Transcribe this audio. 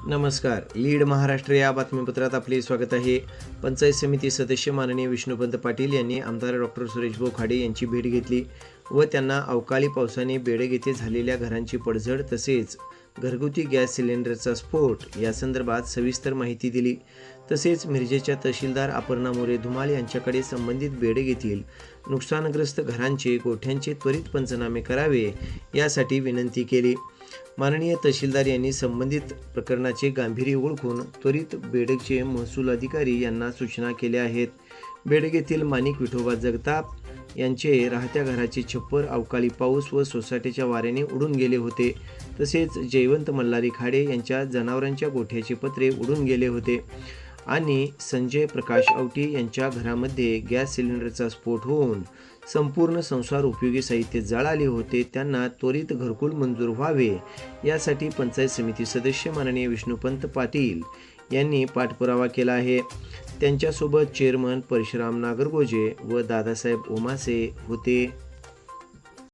नमस्कार. लीड महाराष्ट्र या बातमीपत्रात आपले स्वागत आहे. पंचायत समिती सदस्य माननीय विष्णुपंत पाटील यांनी आमदार डॉक्टर सुरेशभाऊ खाडे यांची भेट घेतली व त्यांना अवकाळी पावसाने बेडग येथे झालेल्या घरांची पडझड तसेच घरगुती गॅस सिलेंडरचा स्फोट यासंदर्भात सविस्तर माहिती दिली. तसेच मिरजेच्या तहसीलदार अपर्णा मोरे धुमाळ यांच्याकडे संबंधित बेडग येथील नुकसानग्रस्त घरांचे गोठ्यांचे त्वरित पंचनामे करावे यासाठी विनंती केली. माननीय तहसीलदार यांनी संबंधित प्रकरणाचे गांभीर्य ओळखून त्वरित बेडगचे महसूल अधिकारी यांना सूचना केल्या आहेत. बेडग येथील माणिक विठोबा जगताप यांचे राहत्या घराचे छप्पर अवकाळी पाऊस व सोसाट्याच्या वाऱ्याने उडून गेले होते. तसेच जयवंत मल्हारी खाडे यांच्या जनावरांच्या गोठ्याचे पत्रे उडून गेले होते आणि संजय प्रकाश आवटी यांच्या घरामध्ये गॅस सिलेंडरचा स्फोट होऊन संपूर्ण संसार उपयोगी साहित्य जळाले होते. त्यांना त्वरित घरकुल मंजूर व्हावे यासाठी पंचायत समिती सदस्य माननीय विष्णुपंत पाटील यांनी पाठपुरावा केला आहे. त्यांच्यासोबत चेअरमन परशुराम नागरगोजे व दादासाहेब ओमासे होते.